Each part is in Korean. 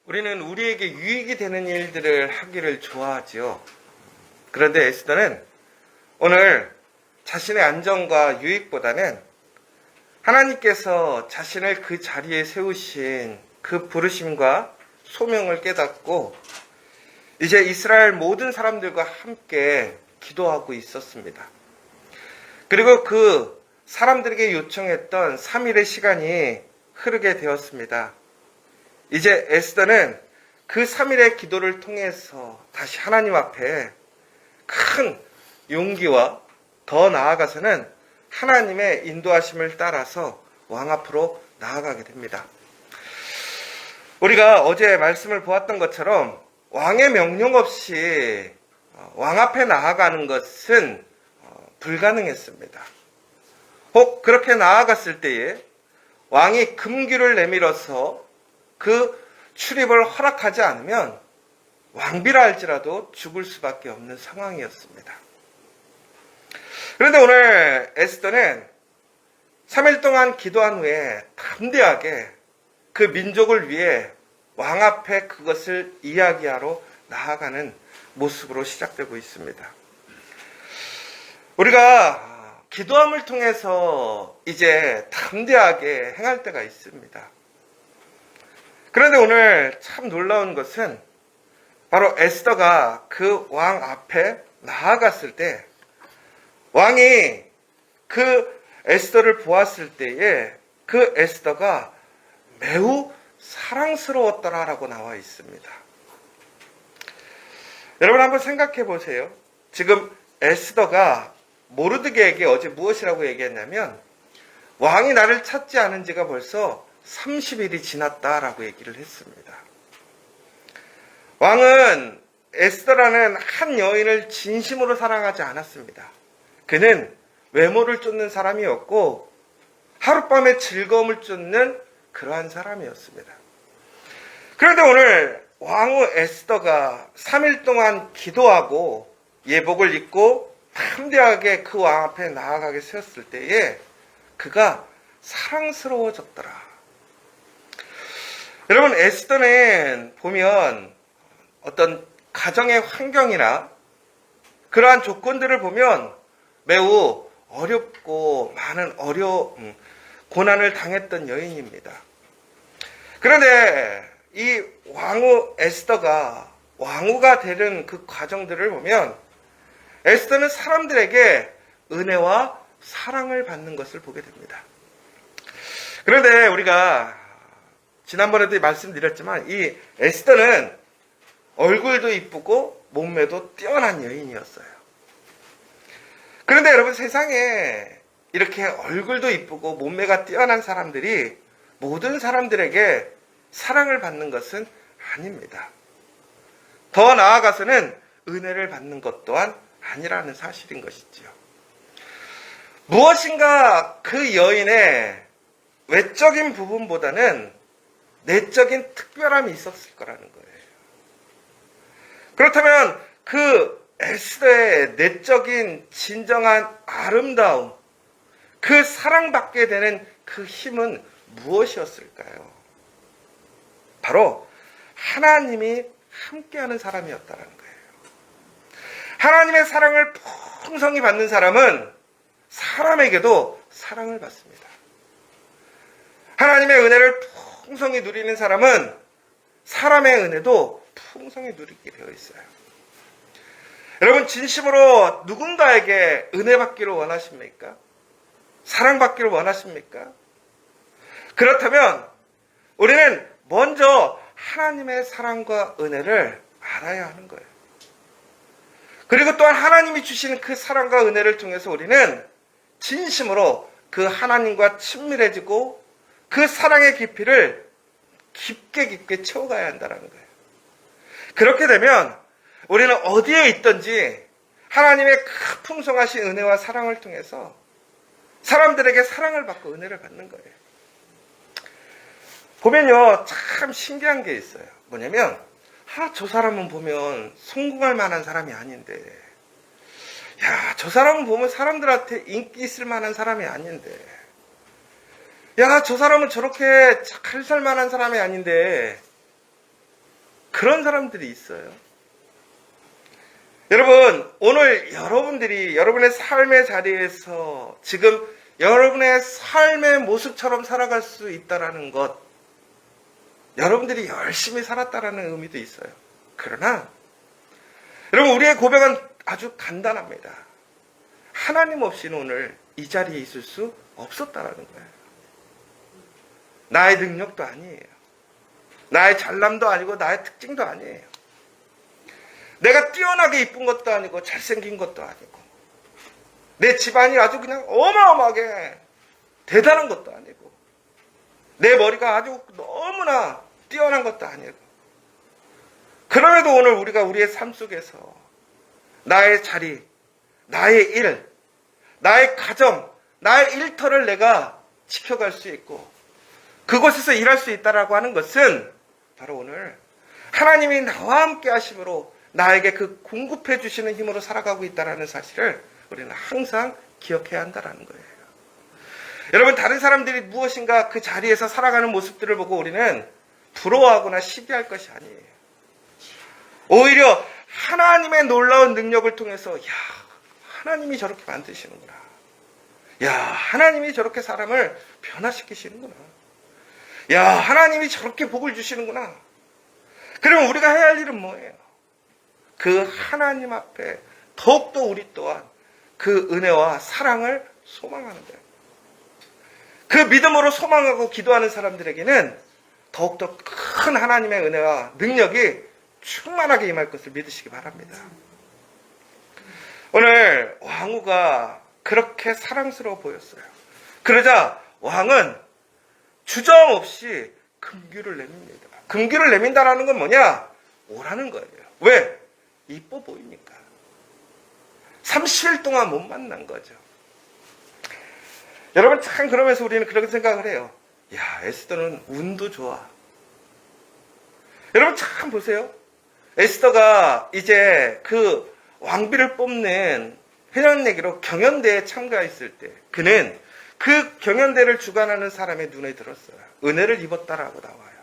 우리는 우리에게 유익이 되는 일들을 하기를 좋아하지요. 그런데 에스더는 오늘 자신의 안정과 유익보다는 하나님께서 자신을 그 자리에 세우신 그 부르심과 소명을 깨닫고 이제 이스라엘 모든 사람들과 함께 기도하고 있었습니다. 그리고 그 사람들에게 요청했던 3일의 시간이 흐르게 되었습니다. 이제 에스더는 그 3일의 기도를 통해서 다시 하나님 앞에 큰 용기와 더 나아가서는 하나님의 인도하심을 따라서 왕 앞으로 나아가게 됩니다. 우리가 어제 말씀을 보았던 것처럼 왕의 명령 없이 왕 앞에 나아가는 것은 불가능했습니다. 혹 그렇게 나아갔을 때에 왕이 금규를 내밀어서 그 출입을 허락하지 않으면 왕비라 할지라도 죽을 수밖에 없는 상황이었습니다. 그런데 오늘 에스더는 3일 동안 기도한 후에 담대하게 그 민족을 위해 왕 앞에 그것을 이야기하러 나아가는 모습으로 시작되고 있습니다. 우리가 기도함을 통해서 이제 담대하게 행할 때가 있습니다. 그런데 오늘 참 놀라운 것은 바로 에스더가 그 왕 앞에 나아갔을 때 왕이 그 에스더를 보았을 때에 그 에스더가 매우 사랑스러웠더라라고 나와 있습니다. 여러분 한번 생각해 보세요. 지금 에스더가 모르드게에게 어제 무엇이라고 얘기했냐면 왕이 나를 찾지 않은 지가 벌써 30일이 지났다라고 얘기를 했습니다. 왕은 에스더라는 한 여인을 진심으로 사랑하지 않았습니다. 그는 외모를 쫓는 사람이었고 하룻밤의 즐거움을 쫓는 그러한 사람이었습니다. 그런데 오늘 왕후 에스더가 3일 동안 기도하고 예복을 입고 담대하게 그 왕 앞에 나아가게 세웠을 때에 그가 사랑스러워졌더라. 여러분 에스더는 보면 어떤 가정의 환경이나 그러한 조건들을 보면 매우 어렵고 많은 고난을 당했던 여인입니다. 그런데 이 왕후 에스더가 왕후가 되는 그 과정들을 보면 에스더는 사람들에게 은혜와 사랑을 받는 것을 보게 됩니다. 그런데 우리가 지난번에도 말씀드렸지만 이 에스더는 얼굴도 이쁘고 몸매도 뛰어난 여인이었어요. 그런데 여러분 세상에 이렇게 얼굴도 이쁘고 몸매가 뛰어난 사람들이 모든 사람들에게 사랑을 받는 것은 아닙니다. 더 나아가서는 은혜를 받는 것 또한 아니라는 사실인 것이지요. 무엇인가 그 여인의 외적인 부분보다는 내적인 특별함이 있었을 거라는 거예요. 그렇다면 그 에스더의 내적인 진정한 아름다움, 그 사랑받게 되는 그 힘은 무엇이었을까요? 바로 하나님이 함께하는 사람이었다는 거예요. 하나님의 사랑을 풍성히 받는 사람은 사람에게도 사랑을 받습니다. 하나님의 은혜를 풍성히 누리는 사람은 사람의 은혜도 풍성히 누리게 되어 있어요. 여러분 진심으로 누군가에게 은혜 받기를 원하십니까? 사랑받기를 원하십니까? 그렇다면 우리는 먼저 하나님의 사랑과 은혜를 알아야 하는 거예요. 그리고 또한 하나님이 주시는 그 사랑과 은혜를 통해서 우리는 진심으로 그 하나님과 친밀해지고 그 사랑의 깊이를 깊게 채워가야 한다는 거예요. 그렇게 되면 우리는 어디에 있든지 하나님의 그 풍성하신 은혜와 사랑을 통해서 사람들에게 사랑을 받고 은혜를 받는 거예요. 보면요 참 신기한 게 있어요. 뭐냐면 저 사람은 보면 성공할 만한 사람이 아닌데 저 사람은 보면 사람들한테 인기 있을 만한 사람이 아닌데 저 사람은 저렇게 잘 살 만한 사람이 아닌데 그런 사람들이 있어요. 여러분, 오늘 여러분들이 여러분의 삶의 자리에서 지금 여러분의 삶의 모습처럼 살아갈 수 있다는 것, 여러분들이 열심히 살았다라는 의미도 있어요. 그러나 여러분, 우리의 고백은 아주 간단합니다. 하나님 없이는 오늘 이 자리에 있을 수 없었다라는 거예요. 나의 능력도 아니에요. 나의 잘남도 아니고 나의 특징도 아니에요. 내가 뛰어나게 이쁜 것도 아니고 잘생긴 것도 아니고 내 집안이 아주 그냥 어마어마하게 대단한 것도 아니고 내 머리가 아주 너무나 뛰어난 것도 아니고 그럼에도 오늘 우리가 우리의 삶 속에서 나의 자리, 나의 일, 나의 가정, 나의 일터를 내가 지켜갈 수 있고 그곳에서 일할 수 있다라고 하는 것은 바로 오늘 하나님이 나와 함께 하심으로 나에게 그 공급해 주시는 힘으로 살아가고 있다는 사실을 우리는 항상 기억해야 한다는 거예요. 여러분, 다른 사람들이 무엇인가 그 자리에서 살아가는 모습들을 보고 우리는 부러워하거나 시기할 것이 아니에요. 오히려 하나님의 놀라운 능력을 통해서 하나님이 저렇게 만드시는구나. 하나님이 저렇게 사람을 변화시키시는구나. 하나님이 저렇게 복을 주시는구나. 그러면 우리가 해야 할 일은 뭐예요? 그 하나님 앞에 더욱더 우리 또한 그 은혜와 사랑을 소망하는 거예요. 그 믿음으로 소망하고 기도하는 사람들에게는 더욱더 큰 하나님의 은혜와 능력이 충만하게 임할 것을 믿으시기 바랍니다. 오늘 왕후가 그렇게 사랑스러워 보였어요. 그러자 왕은 주저없이 금규를 내밉니다. 금규를 내민다라는 건 뭐냐? 오라는 거예요. 왜? 이뻐 보이니까. 30일 동안 못 만난 거죠. 여러분, 참 그러면서 우리는 그렇게 생각을 해요. 에스더는 운도 좋아. 여러분, 참 보세요. 에스더가 이제 그 왕비를 뽑는 회장내기로 경연대에 참가했을 때 그는 그 경연대를 주관하는 사람의 눈에 들었어요. 은혜를 입었다라고 나와요.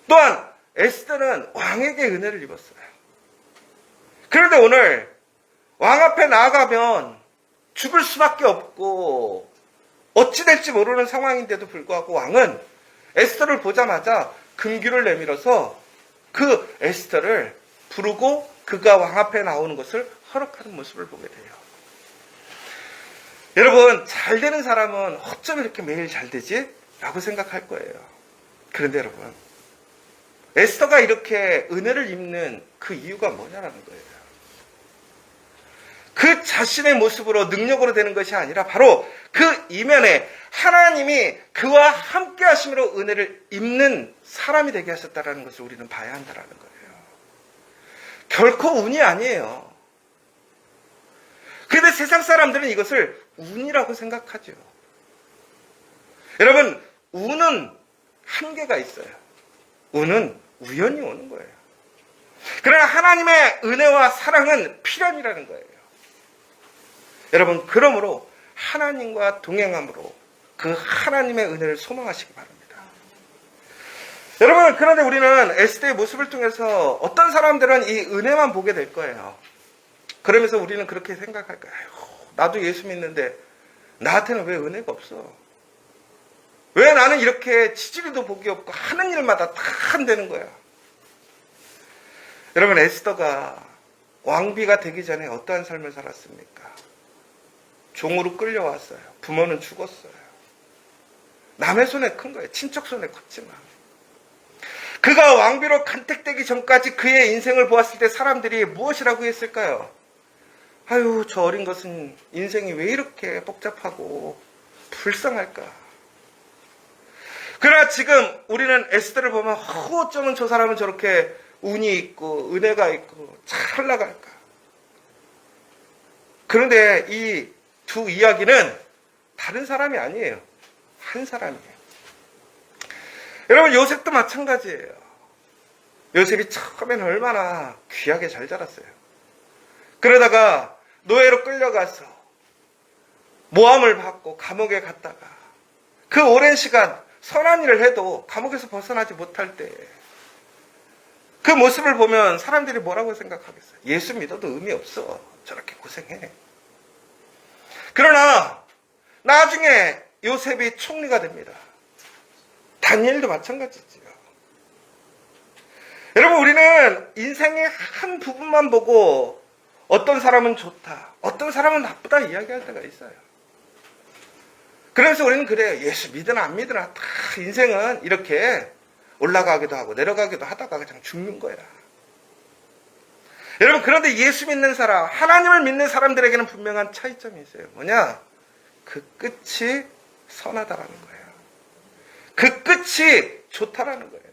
또한 에스더는 왕에게 은혜를 입었어요. 그런데 오늘 왕 앞에 나아가면 죽을 수밖에 없고 어찌 될지 모르는 상황인데도 불구하고 왕은 에스더를 보자마자 금규를 내밀어서 그 에스더를 부르고 그가 왕 앞에 나오는 것을 허락하는 모습을 보게 돼요. 여러분, 잘 되는 사람은 어쩜 이렇게 매일 잘 되지? 라고 생각할 거예요. 그런데 여러분, 에스더가 이렇게 은혜를 입는 그 이유가 뭐냐라는 거예요. 그 자신의 모습으로 능력으로 되는 것이 아니라 바로 그 이면에 하나님이 그와 함께 하심으로 은혜를 입는 사람이 되게 하셨다는 것을 우리는 봐야 한다는 거예요. 결코 운이 아니에요. 그런데 세상 사람들은 이것을 운이라고 생각하죠. 여러분, 운은 한계가 있어요. 운은 우연히 오는 거예요. 그러나 하나님의 은혜와 사랑은 필연이라는 거예요. 여러분, 그러므로 하나님과 동행함으로 그 하나님의 은혜를 소망하시기 바랍니다. 여러분, 그런데 우리는 에스더의 모습을 통해서 어떤 사람들은 이 은혜만 보게 될 거예요. 그러면서 우리는 그렇게 생각할 거예요. 나도 예수 믿는데 나한테는 왜 은혜가 없어? 왜 나는 이렇게 치질이도 복이 없고 하는 일마다 다 안 되는 거야? 여러분, 에스더가 왕비가 되기 전에 어떠한 삶을 살았습니까? 종으로 끌려왔어요. 부모는 죽었어요. 남의 손에 큰 거예요. 친척 손에 컸지만. 그가 왕비로 간택되기 전까지 그의 인생을 보았을 때 사람들이 무엇이라고 했을까요? 아유, 저 어린 것은 인생이 왜 이렇게 복잡하고 불쌍할까? 그러나 지금 우리는 에스더를 보면 어쩌면 저 사람은 저렇게 운이 있고 은혜가 있고 잘 나갈까? 그런데 이 두 이야기는 다른 사람이 아니에요. 한 사람이에요. 여러분, 요셉도 마찬가지예요. 요셉이 처음에는 얼마나 귀하게 잘 자랐어요. 그러다가 노예로 끌려가서 모함을 받고 감옥에 갔다가 그 오랜 시간 선한 일을 해도 감옥에서 벗어나지 못할 때 그 모습을 보면 사람들이 뭐라고 생각하겠어요? 예수 믿어도 의미 없어. 저렇게 고생해. 그러나 나중에 요셉이 총리가 됩니다. 다니엘도 마찬가지지요. 여러분, 우리는 인생의 한 부분만 보고 어떤 사람은 좋다, 어떤 사람은 나쁘다 이야기할 때가 있어요. 그래서 우리는 그래요. 예수 믿으나 안 믿으나 다 인생은 이렇게 올라가기도 하고 내려가기도 하다가 그냥 죽는 거야. 여러분, 그런데 예수 믿는 사람, 하나님을 믿는 사람들에게는 분명한 차이점이 있어요. 뭐냐? 그 끝이 선하다라는 거예요. 그 끝이 좋다라는 거예요.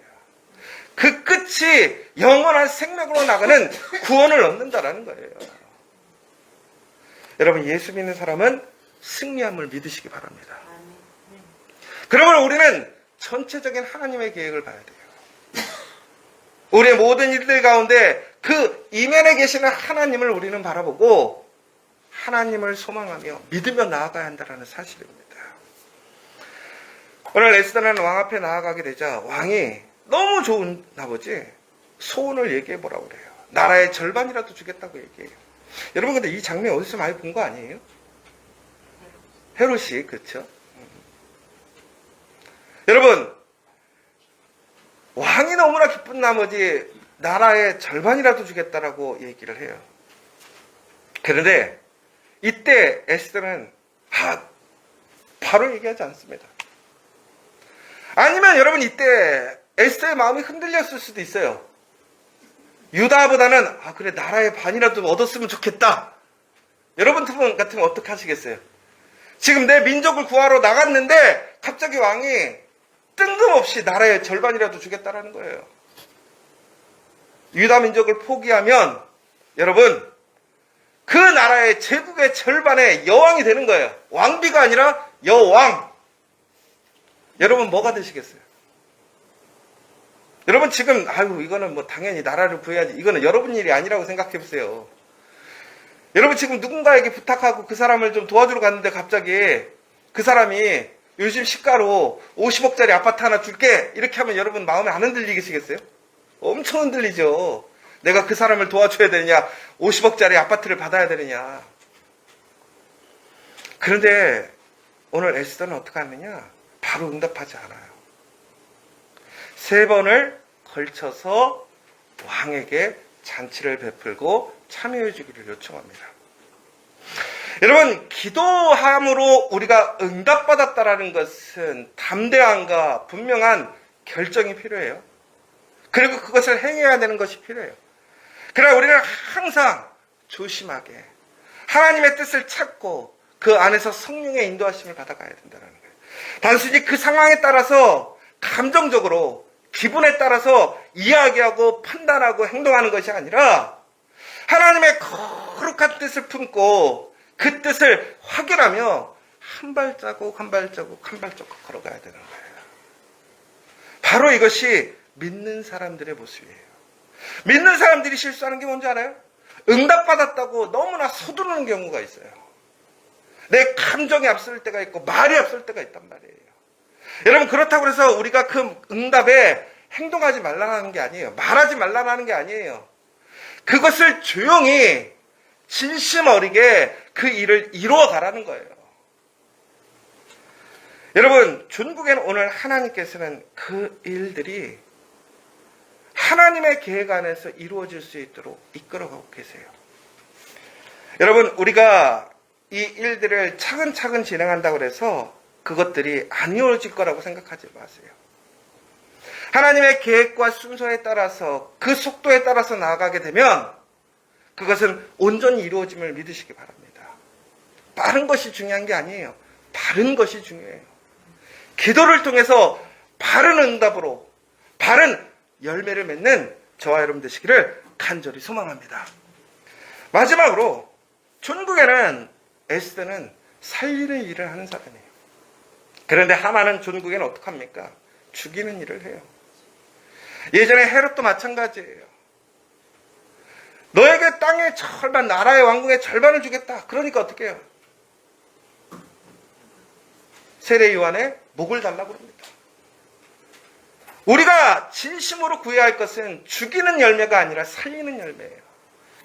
그 끝이 영원한 생명으로 나가는 구원을 얻는다라는 거예요. 여러분, 예수 믿는 사람은 승리함을 믿으시기 바랍니다. 그러면 우리는 전체적인 하나님의 계획을 봐야 돼요. 우리의 모든 일들 가운데 그 이면에 계시는 하나님을 우리는 바라보고 하나님을 소망하며 믿으며 나아가야 한다는 사실입니다. 오늘 에스더는 왕 앞에 나아가게 되자 왕이 너무 좋은 나머지 소원을 얘기해 보라고 그래요. 나라의 절반이라도 주겠다고 얘기해요. 여러분, 근데 이 장면 어디서 많이 본 거 아니에요? 헤롯이, 그렇죠? 여러분, 왕이 너무나 기쁜 나머지 나라의 절반이라도 주겠다라고 얘기를 해요. 그런데 이때 에스더는 바로 얘기하지 않습니다. 아니면 여러분, 이때 에스더의 마음이 흔들렸을 수도 있어요. 유다보다는 그래, 나라의 반이라도 얻었으면 좋겠다. 여러분 같으면 어떻게 하시겠어요? 지금 내 민족을 구하러 나갔는데 갑자기 왕이 뜬금없이 나라의 절반이라도 주겠다라는 거예요. 유다 민족을 포기하면 여러분, 그 나라의 제국의 절반의 여왕이 되는 거예요. 왕비가 아니라 여왕. 여러분, 뭐가 되시겠어요? 여러분, 지금 이거는 뭐 당연히 나라를 구해야지, 이거는 여러분 일이 아니라고 생각해 보세요. 여러분, 지금 누군가에게 부탁하고 그 사람을 좀 도와주러 갔는데 갑자기 그 사람이 요즘 시가로 50억짜리 아파트 하나 줄게 이렇게 하면 여러분 마음에 안 흔들리시겠어요? 엄청 흔들리죠. 내가 그 사람을 도와줘야 되느냐, 50억짜리 아파트를 받아야 되느냐. 그런데 오늘 에스더는 어떻게 하느냐? 바로 응답하지 않아요. 3번을 걸쳐서 왕에게 잔치를 베풀고 참여해 주기를 요청합니다. 여러분, 기도함으로 우리가 응답받았다라는 것은 담대함과 분명한 결정이 필요해요. 그리고 그것을 행해야 되는 것이 필요해요. 그러나 우리는 항상 조심하게 하나님의 뜻을 찾고 그 안에서 성령의 인도하심을 받아가야 된다는 거예요. 단순히 그 상황에 따라서 감정적으로 기분에 따라서 이야기하고 판단하고 행동하는 것이 아니라 하나님의 거룩한 뜻을 품고 그 뜻을 확인하며 한 발자국 한 발자국 한 발자국 걸어가야 되는 거예요. 바로 이것이 믿는 사람들의 모습이에요. 믿는 사람들이 실수하는 게 뭔지 알아요? 응답받았다고 너무나 서두르는 경우가 있어요. 내 감정이 앞설 때가 있고 말이 앞설 때가 있단 말이에요. 여러분, 그렇다고 해서 우리가 그 응답에 행동하지 말라는 게 아니에요. 말하지 말라는 게 아니에요. 그것을 조용히 진심 어리게 그 일을 이루어 가라는 거예요. 여러분, 전국에는 오늘 하나님께서는 그 일들이 하나님의 계획 안에서 이루어질 수 있도록 이끌어가고 계세요. 여러분, 우리가 이 일들을 차근차근 진행한다고 해서 그것들이 안 이루어질 거라고 생각하지 마세요. 하나님의 계획과 순서에 따라서 그 속도에 따라서 나아가게 되면 그것은 온전히 이루어짐을 믿으시기 바랍니다. 빠른 것이 중요한 게 아니에요. 바른 것이 중요해요. 기도를 통해서 바른 응답으로 바른 열매를 맺는 저와 여러분 되시기를 간절히 소망합니다. 마지막으로 전국에는 에스더는 살리는 일을 하는 사람이에요. 그런데 하만은 전국에는 어떡합니까? 죽이는 일을 해요. 예전에 헤롯도 마찬가지예요. 너에게 땅의 절반, 나라의 왕궁의 절반을 주겠다. 그러니까 어떻게 해요? 세례 요한의 목을 달라고 합니다. 우리가 진심으로 구해야 할 것은 죽이는 열매가 아니라 살리는 열매예요.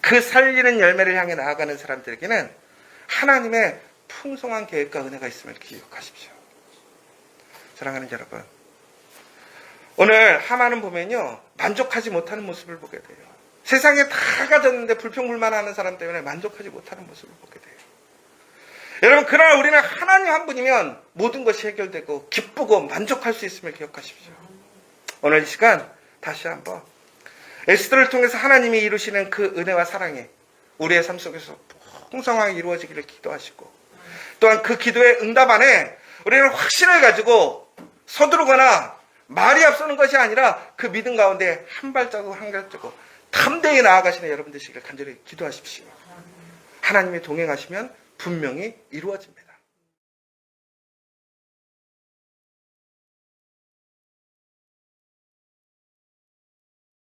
그 살리는 열매를 향해 나아가는 사람들에게는 하나님의 풍성한 계획과 은혜가 있음을 기억하십시오. 사랑하는 여러분, 오늘 하만은 보면요, 만족하지 못하는 모습을 보게 돼요. 세상에 다 가졌는데 불평불만하는 사람 때문에 만족하지 못하는 모습을 보게 돼요. 여러분, 그러나 우리는 하나님 한 분이면 모든 것이 해결되고 기쁘고 만족할 수 있음을 기억하십시오. 오늘 이 시간 다시 한번 에스더를 통해서 하나님이 이루시는 그 은혜와 사랑이 우리의 삶 속에서 풍성하게 이루어지기를 기도하시고, 또한 그 기도의 응답 안에 우리는 확신을 가지고 서두르거나 말이 앞서는 것이 아니라 그 믿음 가운데 한 발자국 한 발자국 담대히 나아가시는 여러분 되시기를 간절히 기도하십시오. 하나님이 동행하시면 분명히 이루어집니다.